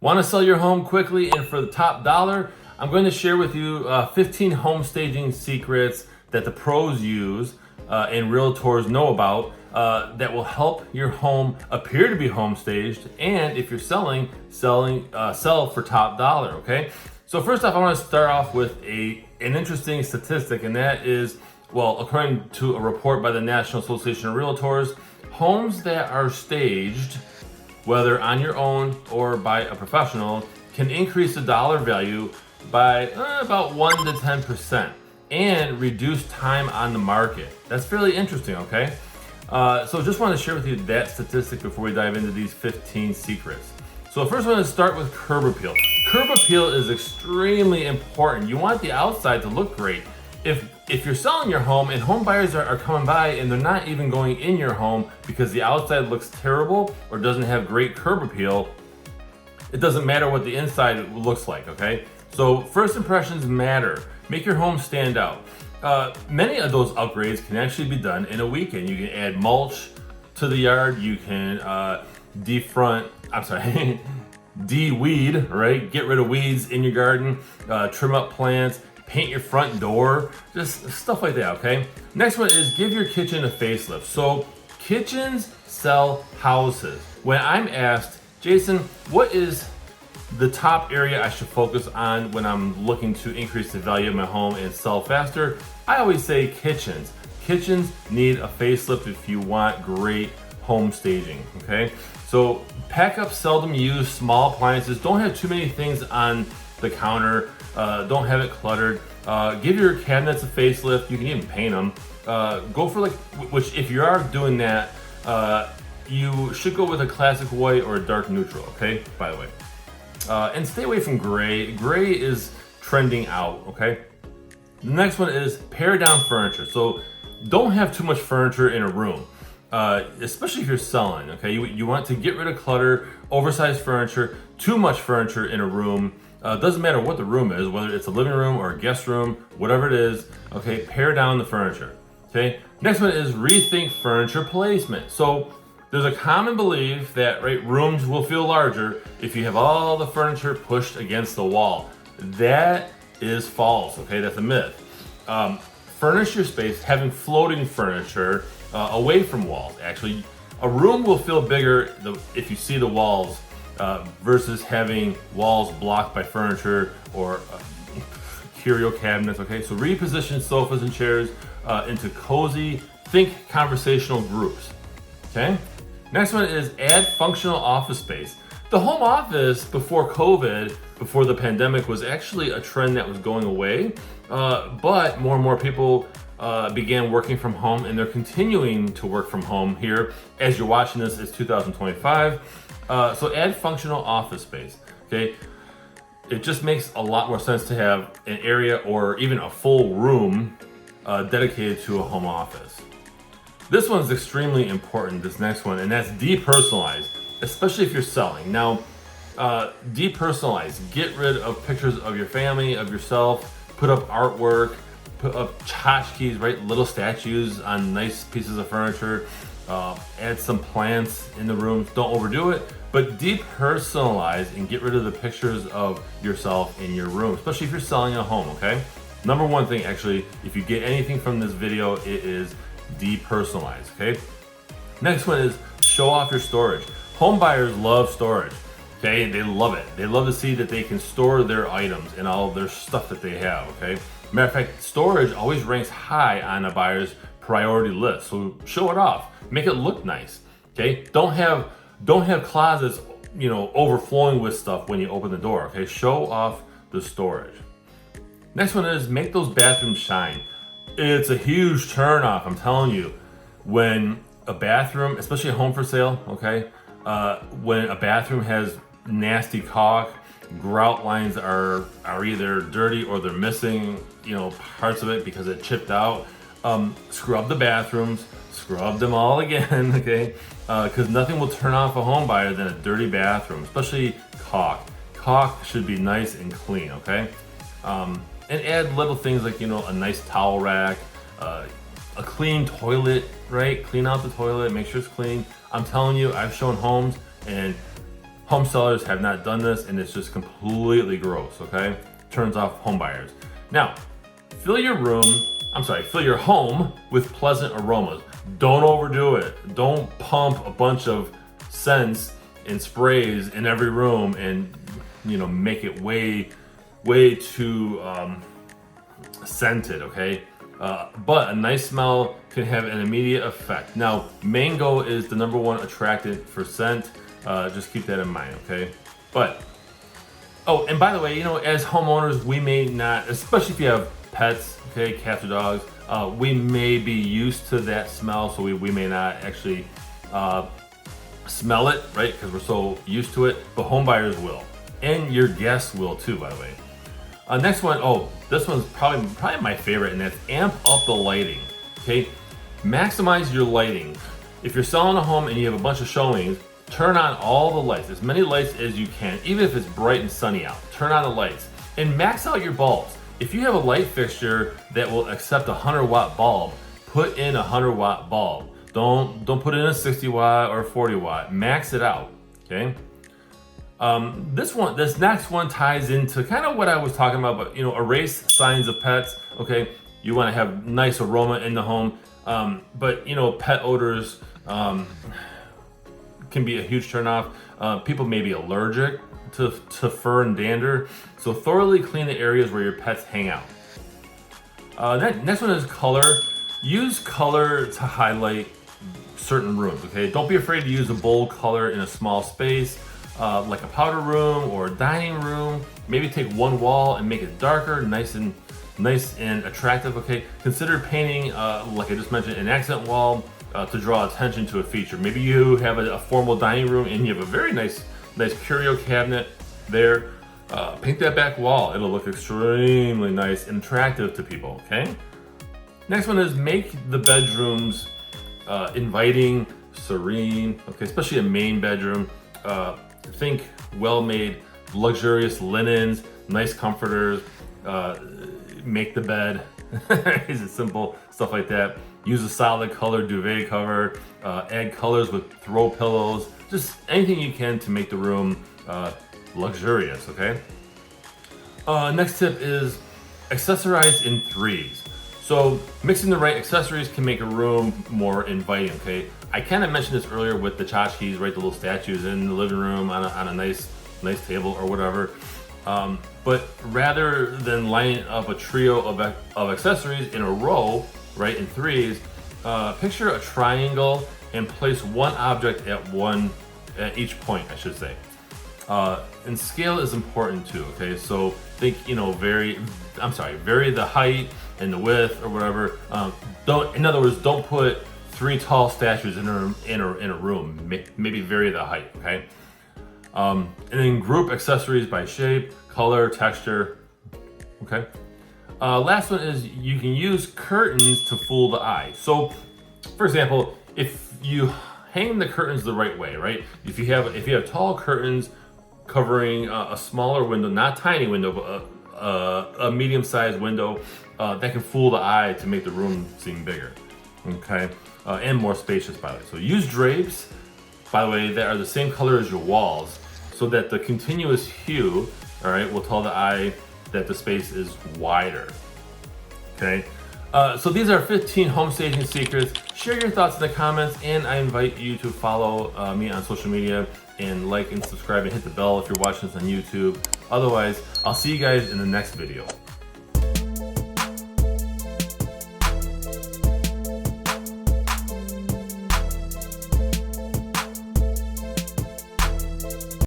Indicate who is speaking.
Speaker 1: Want to sell your home quickly and for the top dollar? I'm going to share with you 15 home staging secrets that the pros use and realtors know about that will help your home appear to be home staged, and if you're selling, sell for top dollar, okay? So first off, I want to start off with an interesting statistic, and that is, well, according to a report by the National Association of Realtors, homes that are staged, whether on your own or by a professional, can increase the dollar value by about 1 to 10% and reduce time on the market. That's fairly interesting, okay? So just want to share with you that statistic before we dive into these 15 secrets. So first, I'm going to start with curb appeal. Curb appeal is extremely important. You want the outside to look great. If you're selling your home and home buyers are coming by and they're not even going in your home because the outside looks terrible or doesn't have great curb appeal, it doesn't matter what the inside looks like, okay? So first impressions matter. Make your home stand out. Many of those upgrades can actually be done in a weekend. You can add mulch to the yard. You can de-weed, right? Get rid of weeds in your garden, trim up plants, paint your front door, just stuff like that, okay? Next one is give your kitchen a facelift. So kitchens sell houses. When I'm asked, Jason, what is the top area I should focus on when I'm looking to increase the value of my home and sell faster, I always say kitchens. Kitchens need a facelift if you want great home staging, okay? So pack up seldom used small appliances. Don't have too many things on the counter. Don't have it cluttered. Give your cabinets a facelift. You can even paint them. Go for which if you are doing that, you should go with a classic white or a dark neutral, okay? By the way. And stay away from gray. Gray is trending out, okay? The next one is pare down furniture. So don't have too much furniture in a room, especially if you're selling, okay? You want to get rid of clutter, oversized furniture, too much furniture in a room. Doesn't matter what the room is, whether it's a living room or a guest room, whatever it is, okay? Pare down the furniture, okay? Next one is rethink furniture placement. So there's a common belief that rooms will feel larger if you have all the furniture pushed against the wall. That is false, okay? That's a myth. Furnish your space, having floating furniture away from walls. Actually, a room will feel bigger if you see the walls versus having walls blocked by furniture or curio cabinets, okay? So reposition sofas and chairs into cozy, think conversational groups, okay? Next one is add functional office space. The home office before COVID, before the pandemic, was actually a trend that was going away, but more and more people began working from home, and they're continuing to work from home here. As you're watching this, it's 2025. So add functional office space, okay? It just makes a lot more sense to have an area or even a full room dedicated to a home office. This one's extremely important, this next one, and that's depersonalize, especially if you're selling. Now, depersonalize, get rid of pictures of your family, of yourself, put up artwork, put up tchotchkes, right? Little statues on nice pieces of furniture, add some plants in the room. Don't overdo it, but depersonalize and get rid of the pictures of yourself in your room, especially if you're selling a home, okay? Number one thing, actually, if you get anything from this video, it is depersonalize, okay? Next one is show off your storage. Home buyers love storage, okay? They love it. They love to see that they can store their items and all their stuff that they have, okay? Matter of fact, storage always ranks high on a buyer's priority list, so show it off. Make it look nice, okay? Don't have closets, overflowing with stuff when you open the door, okay? Show off the storage. Next one is make those bathrooms shine. It's a huge turnoff, I'm telling you, when a bathroom, especially a home for sale, okay? When a bathroom has nasty caulk, grout lines are either dirty or they're missing, parts of it because it chipped out. Scrub the bathrooms, scrub them all again, okay? Because nothing will turn off a home buyer than a dirty bathroom, especially caulk. Caulk should be nice and clean, okay? And add little things like, a nice towel rack, a clean toilet, right? Clean out the toilet, make sure it's clean. I'm telling you, I've shown homes and Home sellers have not done this, and it's just completely gross, okay? Turns off home buyers. Now, fill your home with pleasant aromas. Don't overdo it. Don't pump a bunch of scents and sprays in every room and, you know, make it way too scented, okay? But a nice smell can have an immediate effect. Now, mango is the #1 attractant for scent. Just keep that in mind, okay? But, oh, and by the way, you know, as homeowners, we may not, especially if you have pets, okay, cats or dogs, we may be used to that smell, so we may not actually smell it, right? Because we're so used to it, but home buyers will. And your guests will too, by the way. Next one, oh, this one's probably my favorite, and that's amp up the lighting, okay? Maximize your lighting. If you're selling a home and you have a bunch of showings, turn on all the lights, as many lights as you can, even if it's bright and sunny out. Turn on the lights and max out your bulbs. If you have a light fixture that will accept a 100-watt bulb, put in a 100-watt bulb. Don't put in a 60-watt or 40-watt. Max it out, okay? This next one ties into kind of what I was talking about, but you know, erase signs of pets, okay? You want to have nice aroma in the home, but you know, pet odors can be a huge turnoff. People may be allergic to fur and dander, so thoroughly clean the areas where your pets hang out. Next one is color. Use color to highlight certain rooms, okay? Don't be afraid to use a bold color in a small space, like a powder room or a dining room. Maybe take one wall and make it darker, nice and attractive, okay? Consider painting, like I just mentioned, an accent wall to draw attention to a feature. Maybe you have a formal dining room and you have a very nice curio cabinet there. Paint that back wall. It'll look extremely nice and attractive to people, okay? Next one is make the bedrooms inviting, serene, okay, especially a main bedroom. Think well-made, luxurious linens, nice comforters, make the bed, is it simple, stuff like that. Use a solid color duvet cover, add colors with throw pillows, just anything you can to make the room luxurious, okay? Next tip is accessorize in threes. So mixing the right accessories can make a room more inviting, okay? I kind of mentioned this earlier with the tchotchkes, right? The little statues in the living room on a nice table or whatever. But rather than lining up a trio of accessories in a row, right, in threes, picture a triangle and place one object at each point, I should say. And scale is important too, okay? So think, you know, vary the height and the width or whatever. In other words, don't put 3 tall statues in a room. Maybe vary the height, okay? And then group accessories by shape, color, texture, okay? Last one is you can use curtains to fool the eye. So, for example, if you hang the curtains the right way, right? If you have tall curtains covering a smaller window, not tiny window, but a medium-sized window, that can fool the eye to make the room seem bigger, okay? And more spacious, by the way. So use drapes, by the way, that are the same color as your walls, so that the continuous hue, all right, will tell the eye that the space is wider, okay? So these are 15 home staging secrets. Share your thoughts in the comments, and I invite you to follow me on social media and like and subscribe and hit the bell if you're watching this on YouTube. Otherwise, I'll see you guys in the next video.